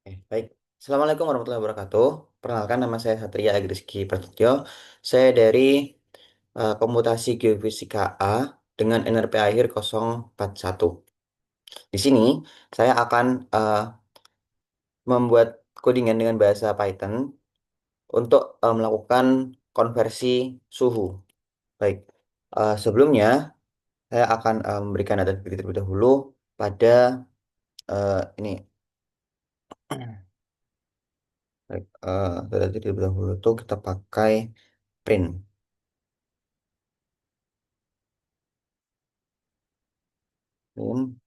Baik. Assalamualaikum warahmatullahi wabarakatuh. Perkenalkan nama saya Satria Agriski Prasetyo. Saya dari Komputasi Geofisika A dengan NRP akhir 041. Di sini saya akan membuat codingan dengan bahasa Python untuk melakukan konversi suhu. Baik. Sebelumnya saya akan memberikan data terlebih dahulu pada ini. Baik, data terlebih dahulu itu kita pakai print. Print.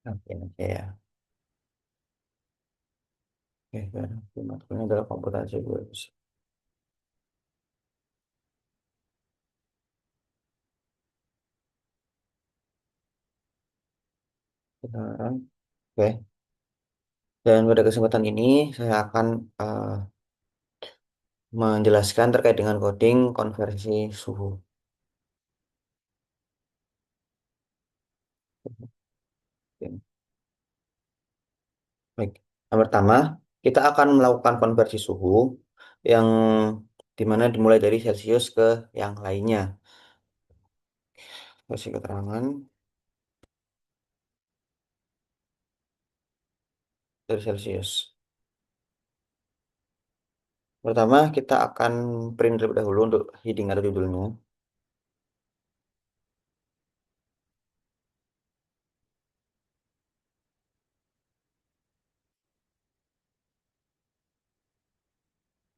Oke, oke ya. Oke, berarti matkulnya adalah komputasi gue. Sekarang, oke. Dan pada kesempatan ini saya akan menjelaskan terkait dengan coding konversi suhu. Oke. Baik. Yang pertama, kita akan melakukan konversi suhu yang dimana dimulai dari Celcius ke yang lainnya. Kasih keterangan dari Celcius. Pertama, kita akan print terlebih dahulu untuk heading atau judulnya.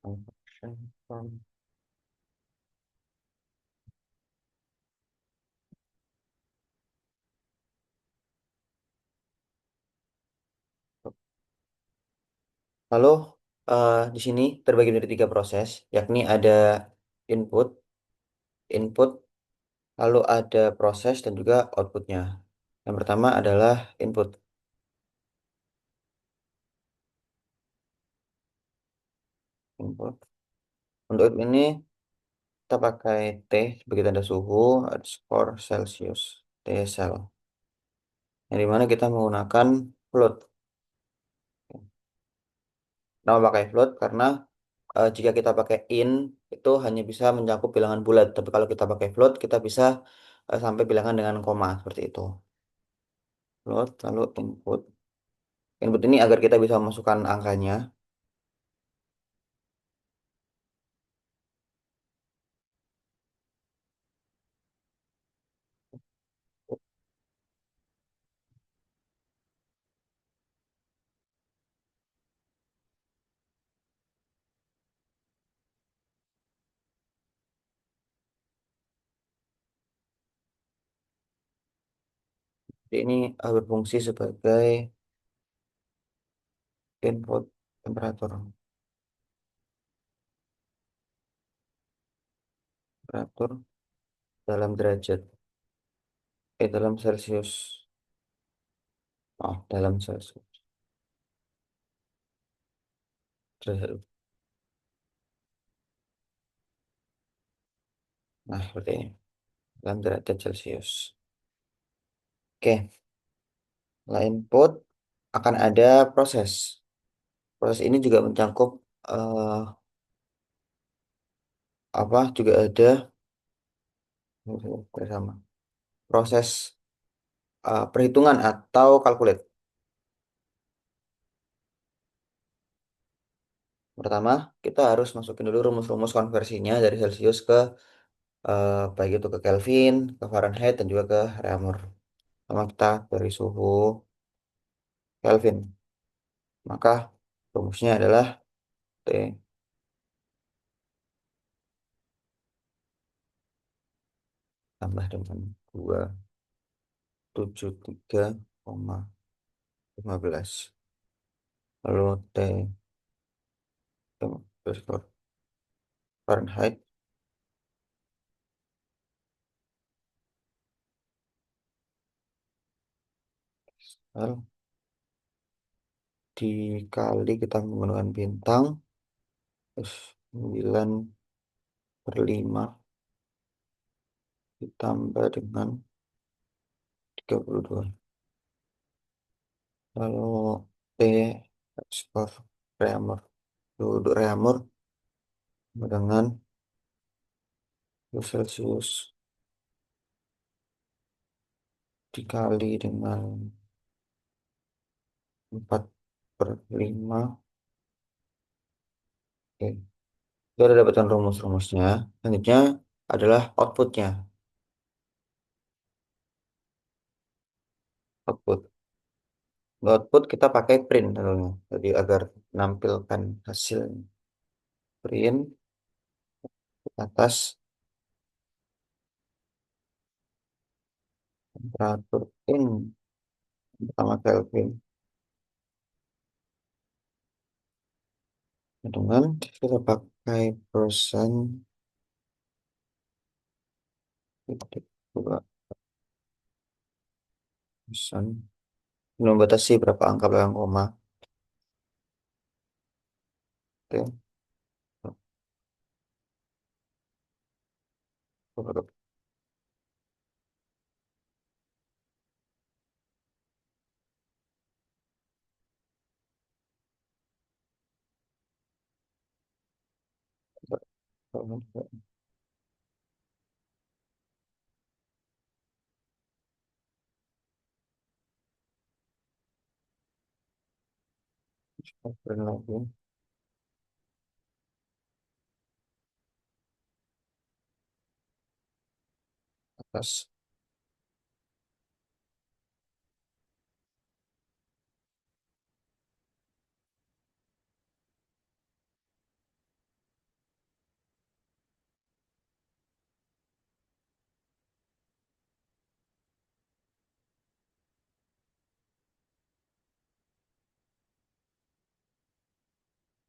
Conversion from. Lalu di sini terbagi dari tiga proses, yakni ada input, input, lalu ada proses dan juga outputnya. Yang pertama adalah input. Input. Untuk ini kita pakai T sebagai tanda suhu, underscore Celsius, TCL. Yang dimana kita menggunakan float. Nama pakai float karena jika kita pakai in itu hanya bisa mencakup bilangan bulat, tapi kalau kita pakai float kita bisa sampai bilangan dengan koma seperti itu. Float lalu input. Input ini agar kita bisa memasukkan angkanya. Jadi ini berfungsi sebagai input temperatur, temperatur dalam derajat, dalam Celcius. Oh, dalam Celcius. Derajat. Nah, seperti ini. Dalam derajat Celcius. Oke, setelah input akan ada proses. Proses ini juga mencakup eh, apa? Juga ada bersama proses perhitungan atau calculate. Pertama, kita harus masukin dulu rumus-rumus konversinya dari Celcius ke baik itu ke Kelvin, ke Fahrenheit, dan juga ke Reaumur. Sama kita beri suhu Kelvin. Maka rumusnya adalah T tambah dengan 273,15. Lalu T underscore Fahrenheit L dikali kita menggunakan bintang terus 9/5 ditambah dengan 32. Lalu T skor Reaumur. Duduk Reaumur dengan Celcius dikali dengan 4/5. Oke. Kita udah dapatkan rumus-rumusnya. Selanjutnya adalah outputnya. Output. Output kita pakai print tentunya. Jadi agar menampilkan hasil print di atas temperatur in pertama Kelvin. Dengan kita pakai persen titik dua persen. Belum batasi berapa angka belakang koma. Oke. Print lagi atas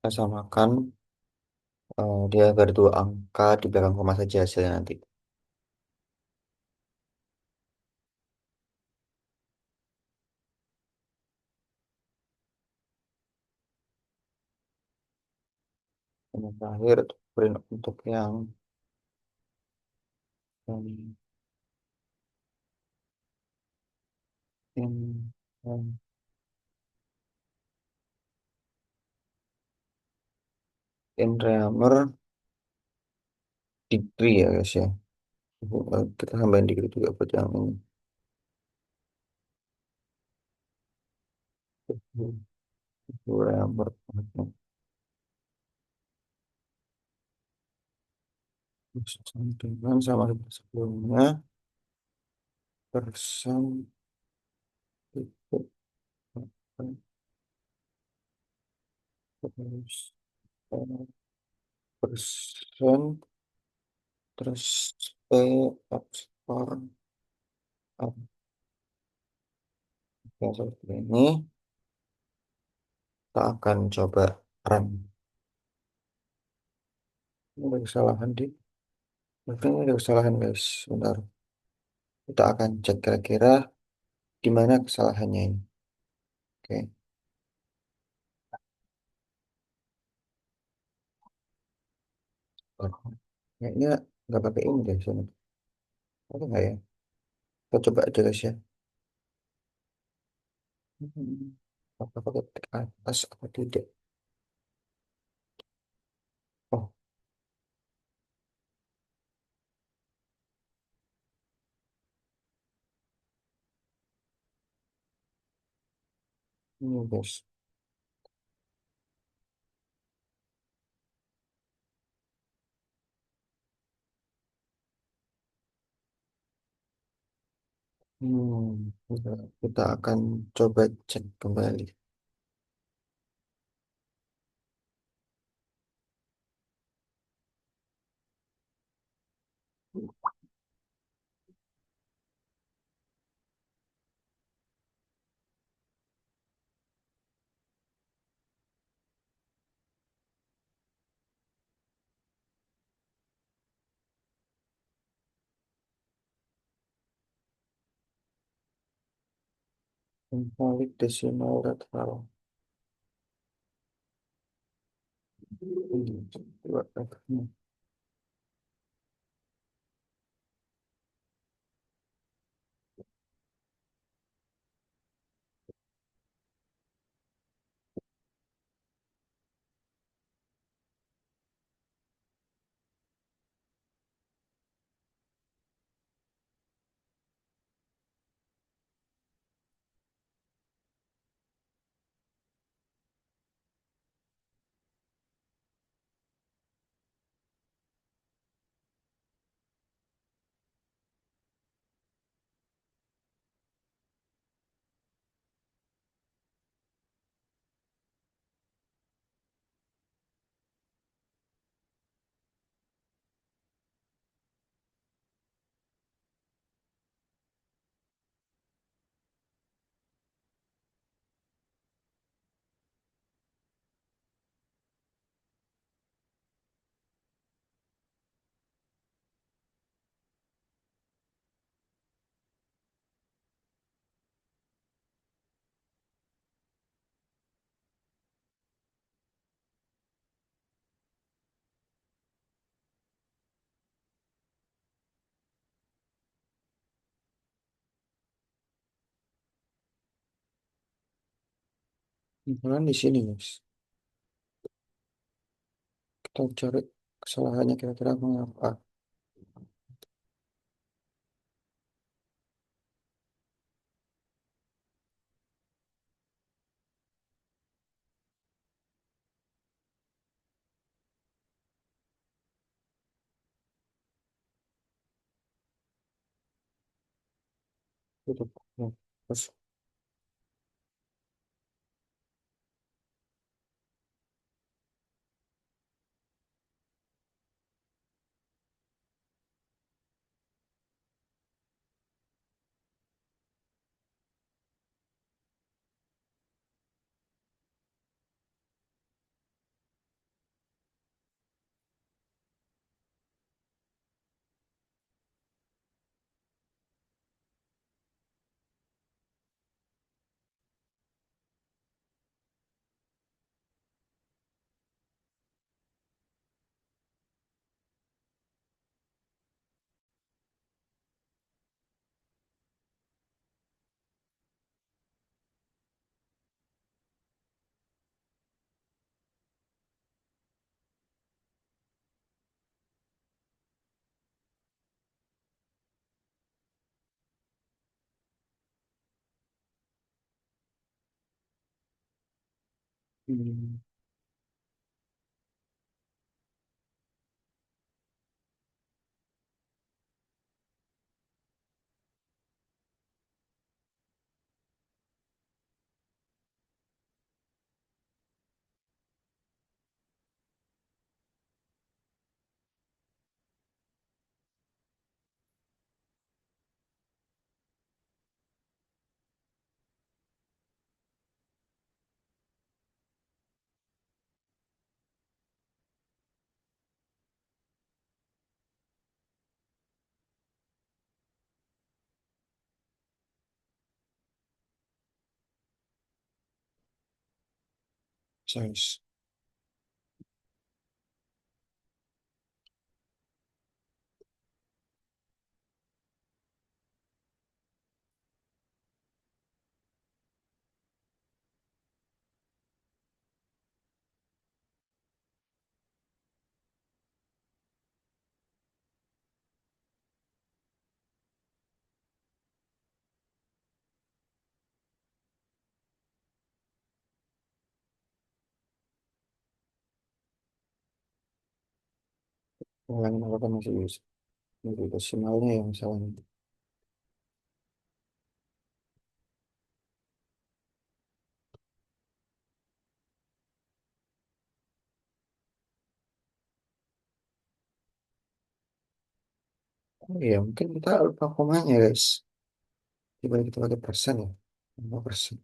kita samakan dia agar dua angka di belakang koma saja hasilnya nanti. Dan yang terakhir print untuk yang in, yang in Reaumur degree ya guys ya. Kita tambahin degree juga buat yang ini. Reaumur dengan sama seperti sebelumnya persen titik terus persen terus P ekspor ya seperti ini. Kita akan coba run. Ini ada kesalahan di mungkin ini ada kesalahan guys. Bentar. Kita akan cek kira-kira di mana kesalahannya ini. Oke. Oh, kayaknya nggak pakai ini deh sini. Ada nggak ya? Kita coba aja guys ya. Apakah ketik atas atau tidak? Oh, ini guys. Udah. Kita akan coba cek kembali. Invalid decimal lateral. Coba, misalnya di sini, guys. Kita cari kesalahannya kira-kira mengapa. Gitu. Ya, terus, hmm, size. Ulangin apa kan masih bisa. Ini desimalnya yang salah. Oh iya, mungkin kita lupa komanya, guys. Coba kita pakai persen ya. 5%.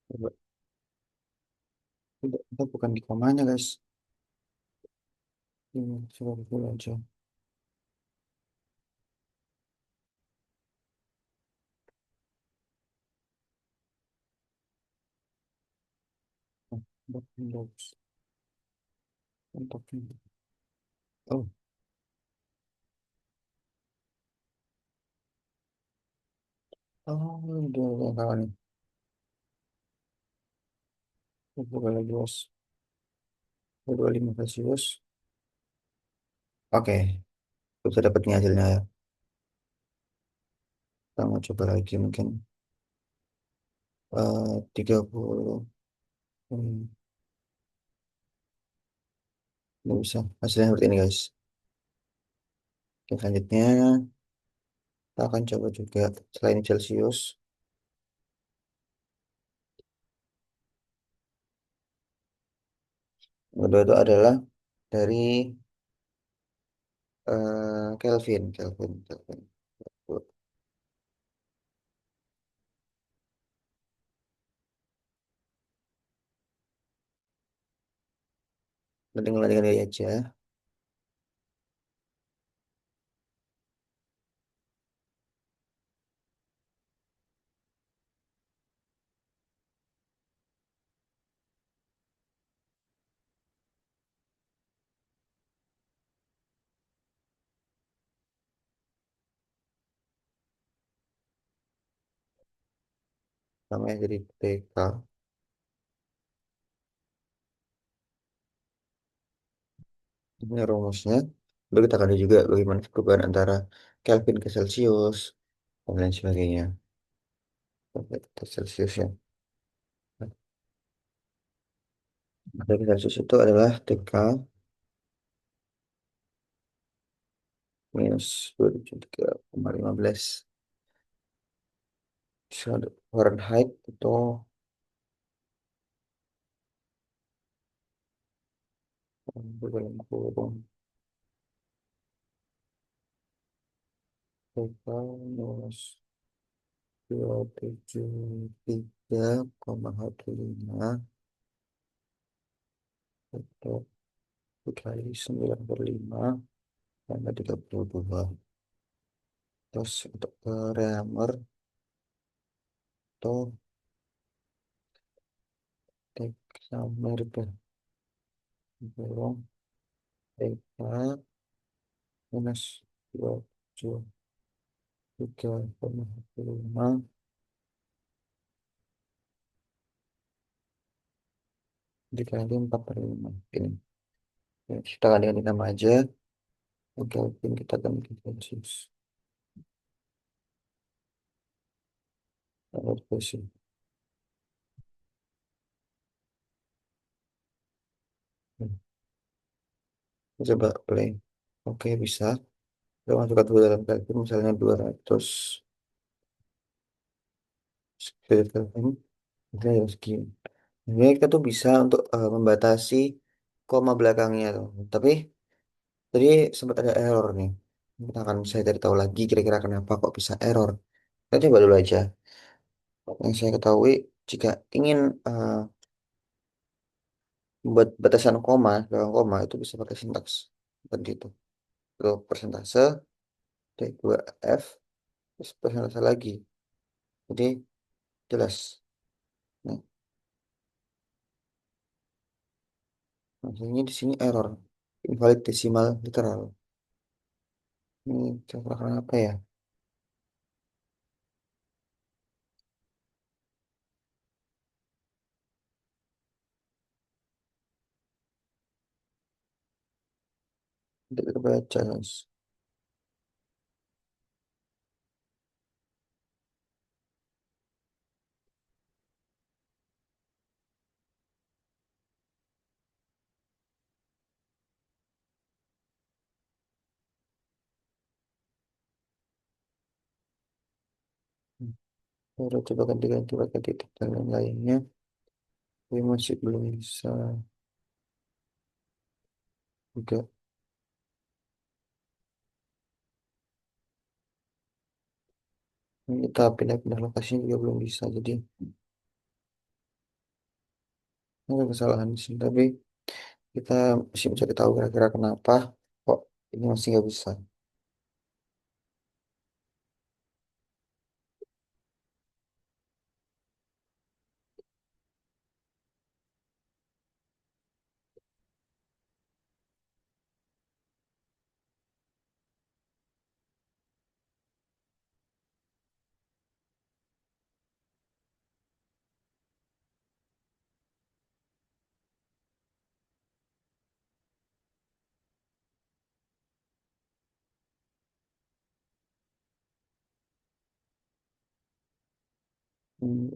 Coba, kita bukan di komanya, guys. Ini, coba dulu aja. 14. Untuk ini. Oh, oh, udah kawan nih. Bukan lagi, bos. 25 Celsius. Oke, bisa dapat nih hasilnya ya. Kita mau coba lagi mungkin 30. Hmm, nggak bisa. Hasilnya seperti ini, guys. Oke, selanjutnya kita akan coba juga selain Celsius. Yang kedua itu adalah dari Kelvin, Kelvin, Kelvin. Banding-bandingkan diri aja. Namanya jadi PK. Ini rumusnya. Lalu kita akan lihat juga bagaimana perubahan antara Kelvin ke Celsius dan lain sebagainya. Oke, kita Celsius ya. Dari Celsius itu adalah TK minus 23,15. Fahrenheit itu dalam kurung TK minus 273,15 itu dikali 95 tambah 32. Terus untuk Reamer itu TK sama kurung TK minus 23,15 dikali 45 ini. Ya, kita kalikan nama aja. Oke, mungkin kita akan bikin Celsius. Lalu pusing. Coba play. Oke, bisa. Kita masukkan dulu dalam Kelvin, misalnya 200 Kelvin. Kita harus segini. Ini kita tuh bisa untuk membatasi koma belakangnya tuh. Tapi tadi sempat ada error nih. Kita akan saya cari tahu lagi kira-kira kenapa kok bisa error. Kita coba dulu aja. Yang saya ketahui, jika ingin membuat batasan koma, belakang koma itu bisa pakai sintaks. Seperti itu. Lalu persentase D2F, terus persentase lagi. Jadi jelas. Nah, maksudnya di sini error. Invalid decimal literal. Ini coba kenapa ya? Tidak terbaca, guys. Baru coba ganti-ganti pakai titik dan lain-lainnya. Tapi masih belum bisa juga. Ini kita pindah-pindah lokasinya juga belum bisa. Jadi ini ada kesalahan di sini. Tapi kita masih mencari tahu kira-kira kenapa kok ini masih nggak bisa.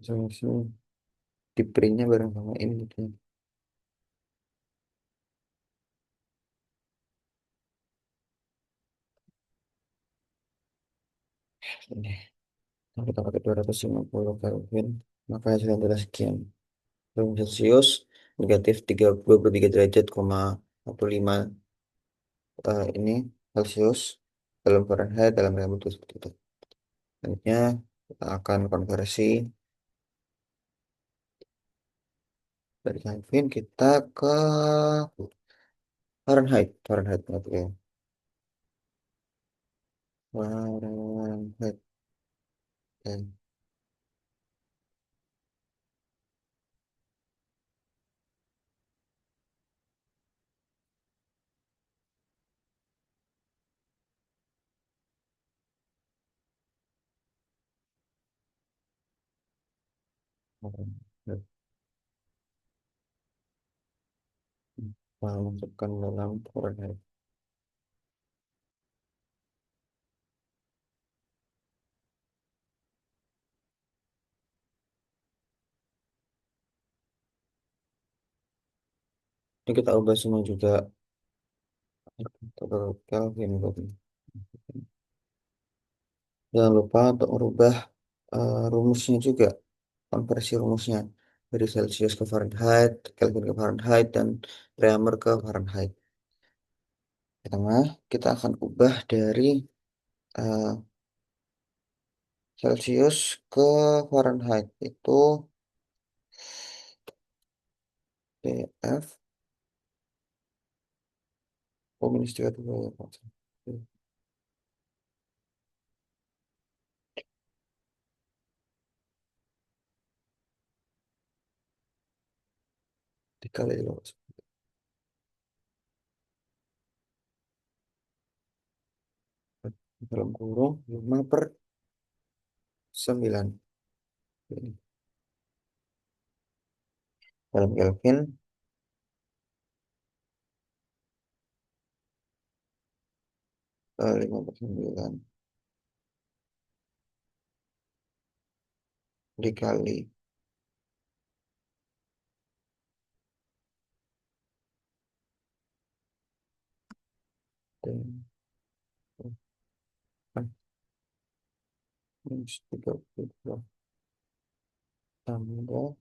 Sama sini di printnya bareng sama ini gitu. Ini. Nah, kita pakai 250 Kelvin. Maka hasilnya adalah sekian. Celcius Celsius negatif 23 derajat, 45 ini Celsius dalam Fahrenheit dalam rambut itu seperti itu. Selanjutnya kita akan konversi dari Kelvin kita ke Fahrenheit. Fahrenheit oke. Fahrenheit. Oke. Fahrenheit. Kita masukkan dalam Fahrenheit. Ini kita ubah semua juga. Kita ke Kelvin. Jangan lupa untuk merubah rumusnya juga, konversi rumusnya dari Celsius ke Fahrenheit, Kelvin ke Fahrenheit, dan Reamer ke Fahrenheit. Pertama, kita akan ubah dari eh, Celsius ke Fahrenheit itu TF minus 32 ya Pak. Dikali dulu, dalam kurung 5/9. Ini. Dalam Kelvin 5/9 dikali dengan minus 32 tambah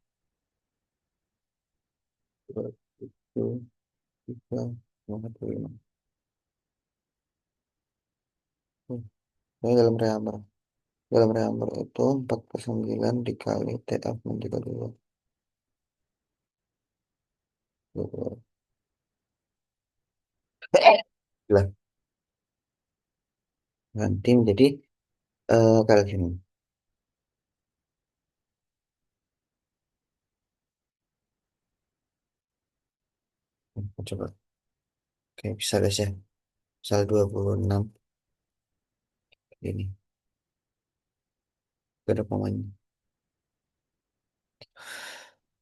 23,5. Ini dalam reamer. Dalam reamer itu 4/9 dikali TF min 32. Lah, ganti menjadi Kelvin. Coba. Oke, bisa guys ya. Misal 26 ini. Gak ada komanya.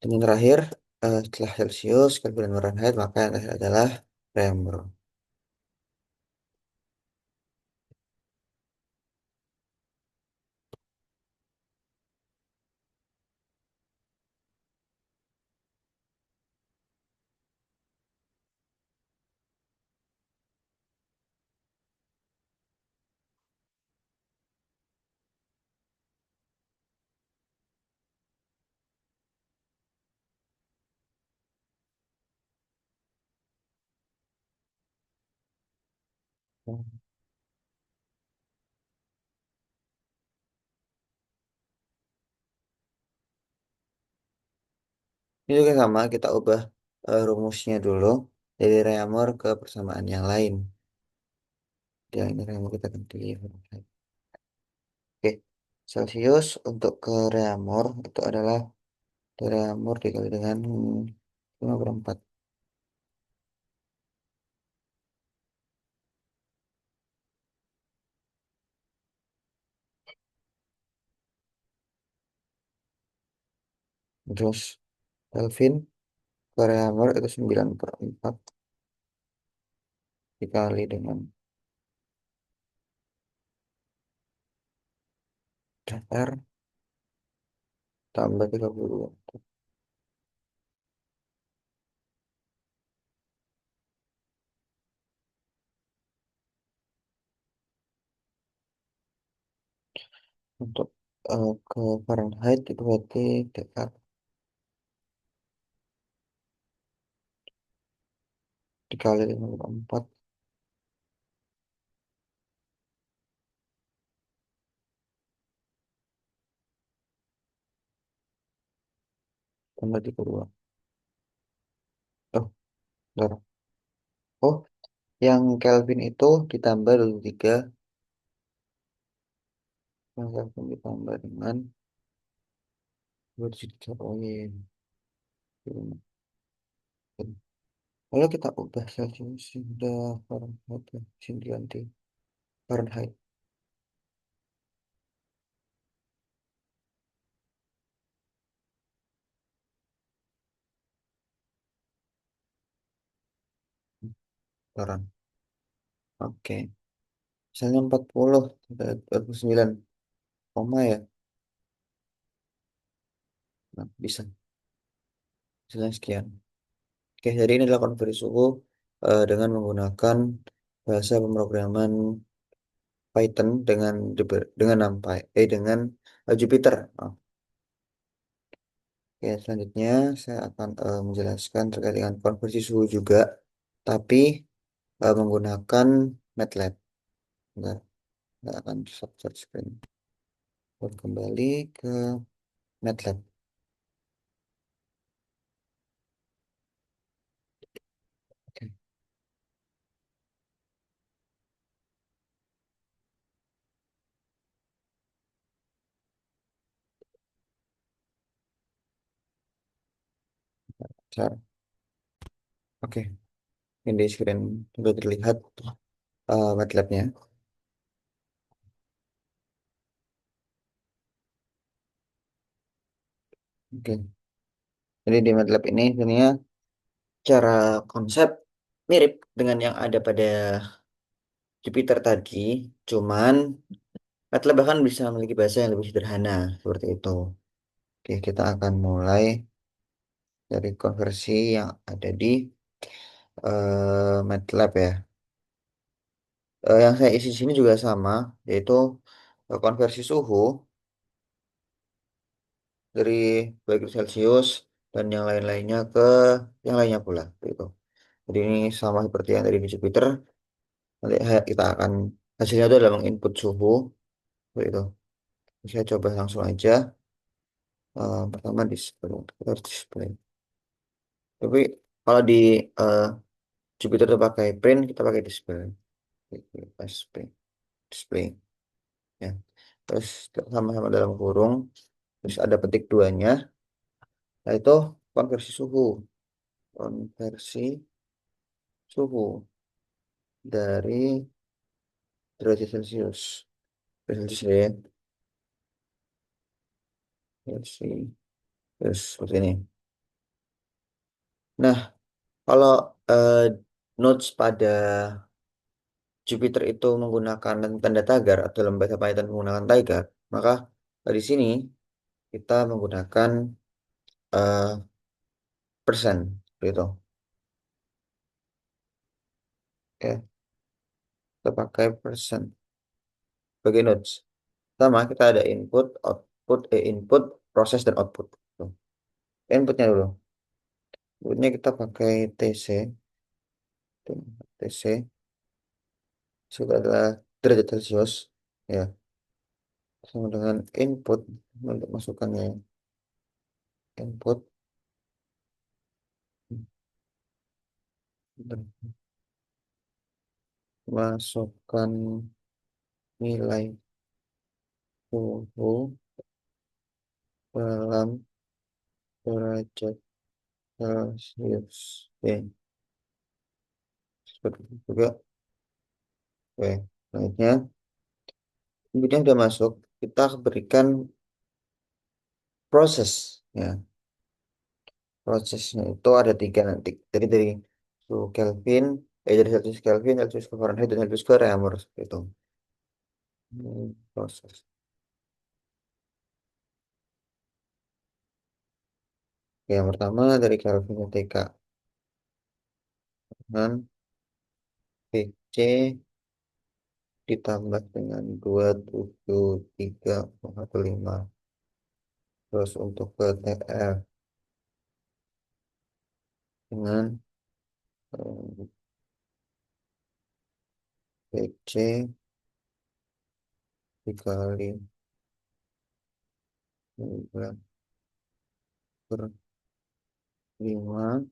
Dan yang terakhir, setelah Celsius, Kelvin dan Fahrenheit, maka yang terakhir adalah Reamer. Ini juga sama, kita ubah rumusnya dulu dari Reaumur ke persamaan yang lain. Yang ini Reaumur kita ganti. Oke, Celsius untuk ke Reaumur itu adalah Reaumur dikali dengan 54. Terus Kelvin ke Reaumur itu 9/4 dikali dengan R tambah 32. Untuk ke Fahrenheit itu berarti TR dikali 54 tambah 32. Oh, bentar. Oh, yang Kelvin itu ditambah 23. Yang Kelvin ditambah dengan 27. Oh iya, iya. Lalu kita ubah Celsius sudah Fahrenheit ya. Sini diganti Fahrenheit. Sekarang. Oke. Misalnya 40 sampai 49 koma ya. Nah, bisa. Misalnya sekian. Oke, jadi ini adalah konversi suhu dengan menggunakan bahasa pemrograman Python dengan NumPy, dengan Jupyter. Oh, oke, selanjutnya saya akan menjelaskan terkait dengan konversi suhu juga, tapi menggunakan MATLAB. Bentar, saya akan share screen. Dan kembali ke MATLAB. Oke, share. Oke, ini di screen sudah terlihat MATLAB-nya. Oke, jadi di MATLAB ini sebenarnya cara konsep mirip dengan yang ada pada Jupyter tadi, cuman MATLAB bahkan bisa memiliki bahasa yang lebih sederhana seperti itu. Oke, kita akan mulai dari konversi yang ada di MATLAB ya. Yang saya isi di sini juga sama, yaitu konversi suhu dari baik itu Celsius dan yang lain-lainnya ke yang lainnya pula. Gitu. Jadi ini sama seperti yang tadi di Jupyter. Nanti kita akan hasilnya itu adalah menginput suhu. Begitu. Saya coba langsung aja. Pertama display. Kita harus display. Tapi kalau di eh, Jupyter itu pakai print, kita pakai display. Display. Display. Ya. Terus sama-sama dalam kurung. Terus ada petik duanya. Nah itu konversi suhu. Konversi suhu dari derajat Celcius. Celcius ya. Versi. Terus seperti ini. Nah, kalau eh, notes pada Jupyter itu menggunakan tanda tagar atau dalam bahasa Python menggunakan tagar, maka di sini kita menggunakan eh, persen, gitu. Ya, kita pakai persen sebagai notes. Sama kita ada input, output, input, proses dan output. Tuh. Inputnya dulu. Inputnya kita pakai TC, tuh, TC. Suhu adalah derajat Celcius. Ya, sama dengan input untuk masukannya. Input dan masukkan nilai suhu dalam derajat Celcius. Oke, seperti itu juga. Oke, selanjutnya, kemudian sudah masuk, kita berikan proses. Ya, prosesnya itu ada tiga nanti. Jadi dari suhu Kelvin, dari Celsius Kelvin, Celsius ke Fahrenheit, dan Celsius ke Reaumur. Seperti itu. Proses. Oke, yang pertama dari Kelvin ke TK. Dengan PC ditambah dengan 273,15. Terus untuk ke TF dengan PC dikali 12 per 5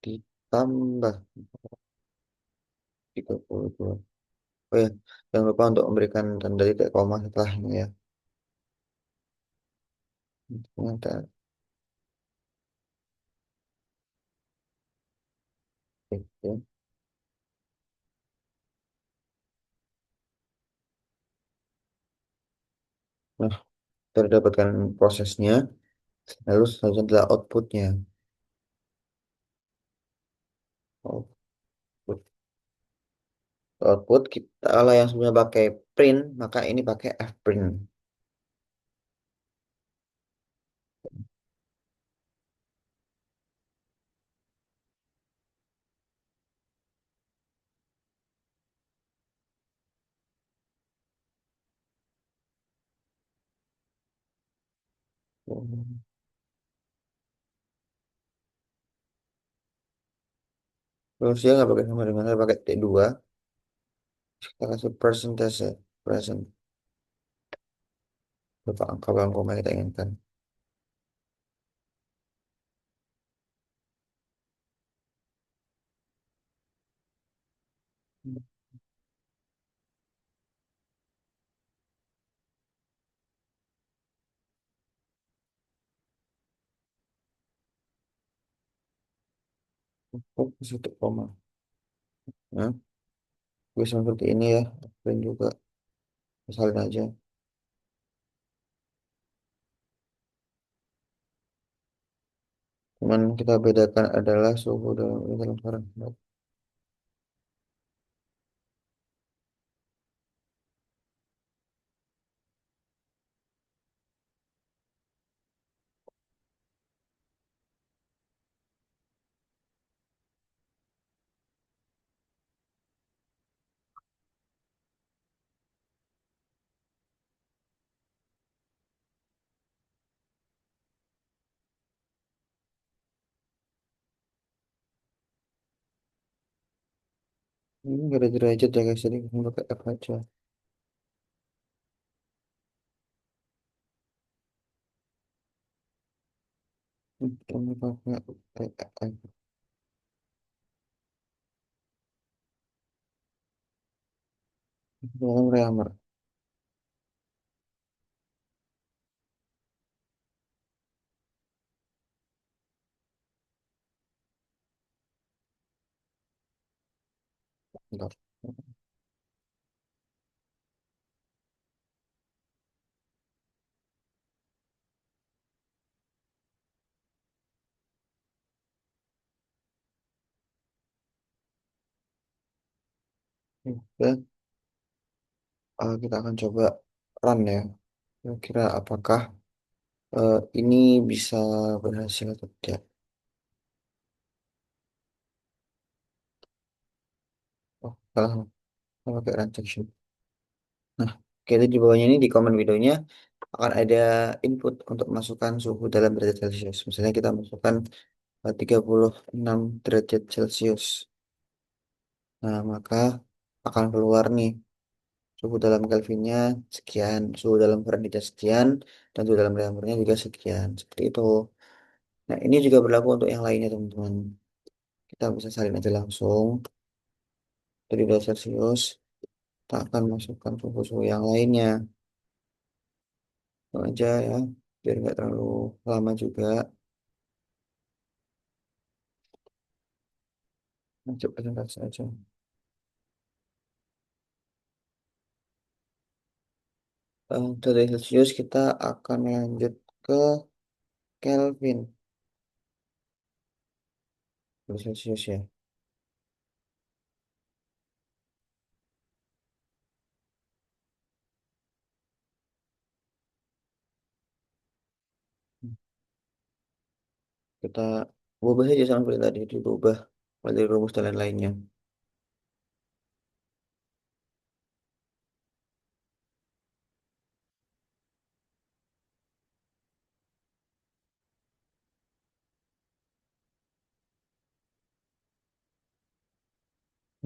ditambah 32. Oh ya, jangan lupa untuk memberikan tanda titik koma setelahnya ya. Ternyata, oke. Nah, kita dapatkan prosesnya, lalu selanjutnya adalah outputnya. Output, output kita kalau yang sebelumnya pakai print, maka ini pakai fprint. Terus dia nggak pakai sama dengan pakai T2, kita kasih persentase, present, berapa angka yang koma kita inginkan. Oh, satu koma. Nah, bisa seperti ini ya, dan juga misalnya aja. Cuman kita bedakan adalah suhu dalam Fahrenheit. Ini nggak ada derajat ya guys, jadi kita pakai F aja. Ini pakai F. Dalam Reamer. Bentar. Oke, kita akan coba run ya. Kira-kira apakah ini bisa berhasil atau tidak? Oh, salah. Saya pakai run section. Nah, kita di bawahnya ini di komen videonya akan ada input untuk masukkan suhu dalam derajat Celcius. Misalnya kita masukkan 36 derajat Celcius. Nah, maka akan keluar nih suhu dalam Kelvinnya sekian, suhu dalam Fahrenheitnya sekian, dan suhu dalam diameternya juga sekian. Seperti itu. Nah, ini juga berlaku untuk yang lainnya, teman-teman. Kita bisa salin aja langsung dari 2 Celcius. Kita akan masukkan suhu-suhu yang lainnya. Itu aja ya, biar nggak terlalu lama juga. Nah, coba presentasi aja. Dari Celcius kita akan lanjut ke Kelvin. Dari Celcius ya. Kita ubah saja sama seperti tadi, diubah dari rumus dan lain-lainnya.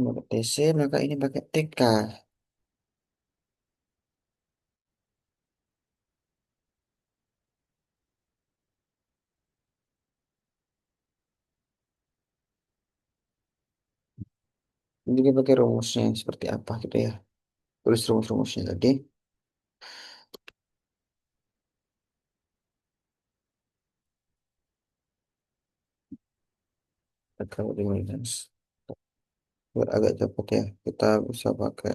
Maka TC, maka ini pakai TK. Ini dia pakai rumusnya seperti apa gitu ya. Tulis rumus-rumusnya tadi. Kalau di minus. Biar agak cepat ya. Kita bisa pakai.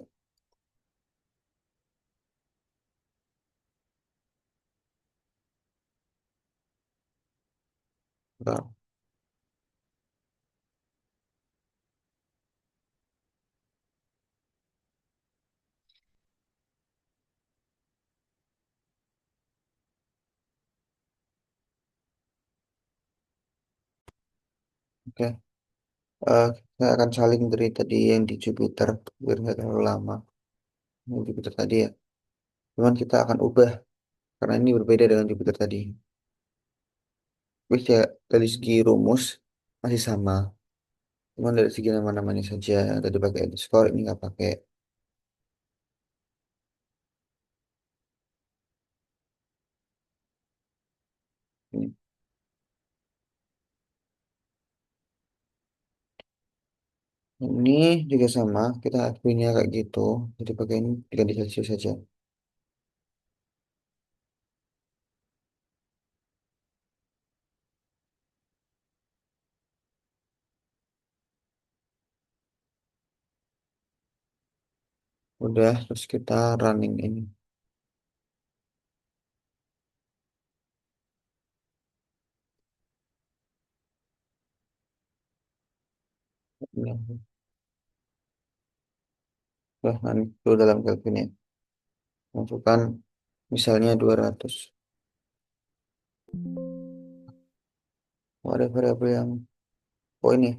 Bentar. Oke. Saya akan salin dari tadi yang di Jupiter. Biar nggak terlalu lama. Yang Jupiter tadi ya. Cuman kita akan ubah. Karena ini berbeda dengan Jupiter tadi. Wih ya, dari segi rumus masih sama. Cuman dari segi nama-namanya saja. Tadi pakai underscore, ini nggak pakai. Ini, ini juga sama. Kita akuinnya kayak gitu. Jadi pakai ini diganti Celsius saja. Udah, terus kita running ini. Udah, udah running dulu dalam Kelvin ya. Masukkan misalnya 200. Oh, ada variabel yang, oh ini,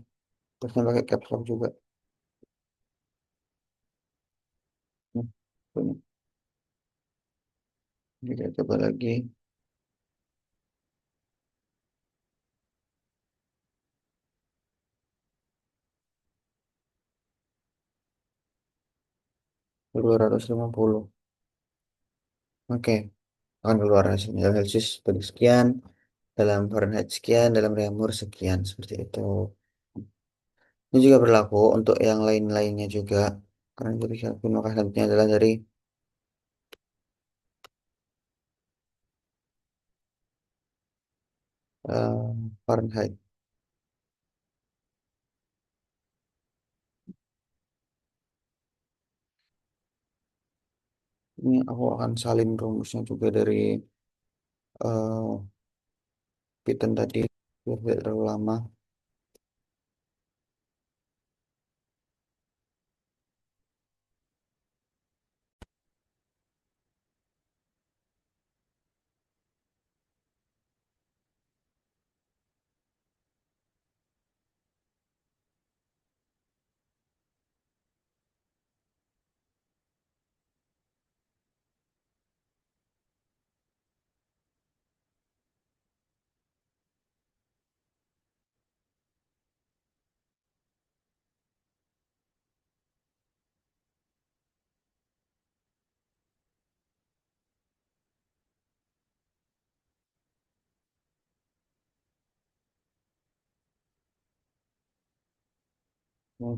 terusnya pakai caps lock juga. Hmm, ini. Kita coba lagi. 250. Oke, akan keluar hasilnya. Dalam Celsius seperti sekian, dalam Fahrenheit sekian, dalam Reaumur sekian. Seperti itu. Ini juga berlaku untuk yang lain-lainnya juga. Karena dari Kelvin maka selanjutnya adalah dari Fahrenheit. Ini aku akan salin rumusnya juga dari eh Python tadi biar tidak terlalu lama.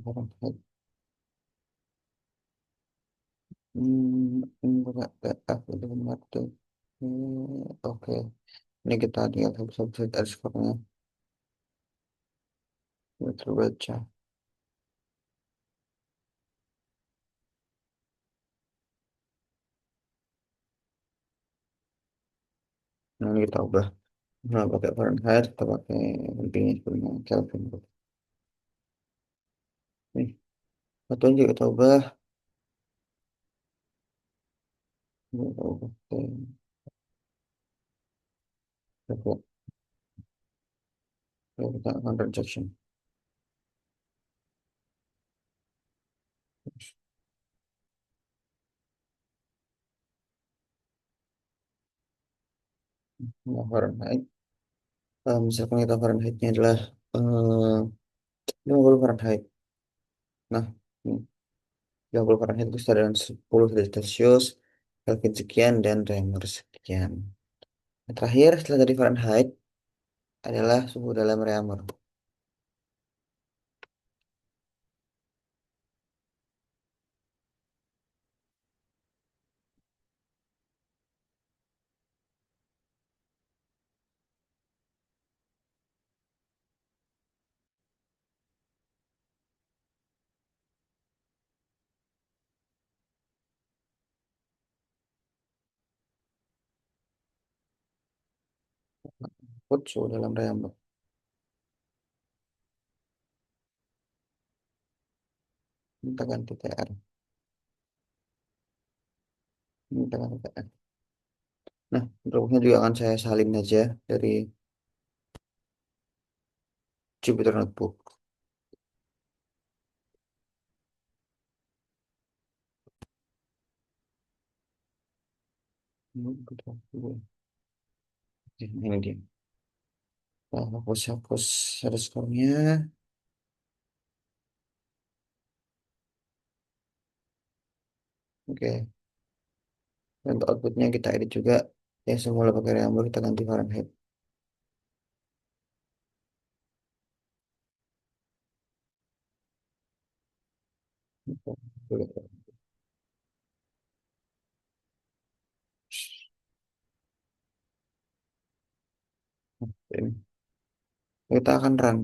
Fahrenheit. Enggak, aku dengar tuh. Oke. Ini kita tinggal substitute underscore-nya. Terbaca. Nah, ini kita ubah. Nah, pakai Fahrenheit, kita pakai intinya punya Kelvin. Nih, satuan juga kita ubah. Ini kita ubah. Oke, kita akan rejection. Nah, Fahrenheit. Misalkan kita Fahrenheitnya adalah 50 Fahrenheit. Nah, ini 50 Fahrenheit itu setara dengan 10 derajat Celcius, Kelvin sekian, dan Reaumur sekian. Yang terakhir setelah dari Fahrenheit adalah suhu dalam Reaumur. Put suhu dalam Reaumur. Kita ganti TR. Kita ganti TR. Nah, rumusnya juga akan saya salin aja dari Jupyter Notebook. Ini dia. Nah, hapus underscore-nya. Oke. Dan untuk outputnya kita edit juga. Ya, semula pakai Reaumur, kita ganti Fahrenheit. Ini. Kita akan run.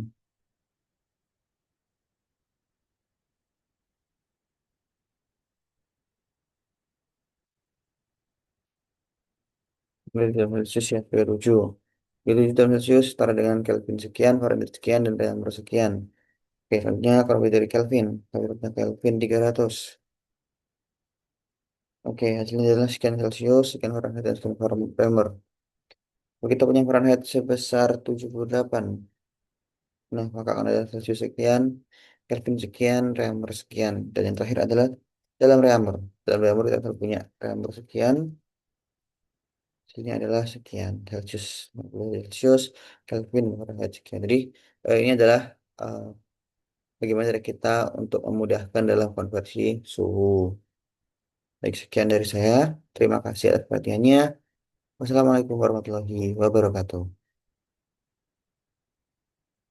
Dari jam Celsius ya, 27. Itu jam Celsius setara dengan Kelvin sekian, Fahrenheit sekian, dan Reaumur sekian. Oke, selanjutnya kalau lebih dari Kelvin. Kalau lebih Kelvin 300. Oke, hasilnya adalah sekian Celsius, sekian Fahrenheit, dan sekian Reaumur. Kalau kita punya Fahrenheit sebesar 78. Nah, maka akan ada Celsius sekian, Kelvin sekian, Reaumur sekian. Dan yang terakhir adalah dalam Reaumur. Dalam Reaumur kita akan punya Reaumur sekian, hasilnya adalah sekian Celsius, 50 Celsius, Kelvin, Fahrenheit sekian. Jadi, ini adalah eh, bagaimana cara kita untuk memudahkan dalam konversi suhu. Baik, sekian dari saya. Terima kasih atas perhatiannya. Wassalamualaikum warahmatullahi wabarakatuh.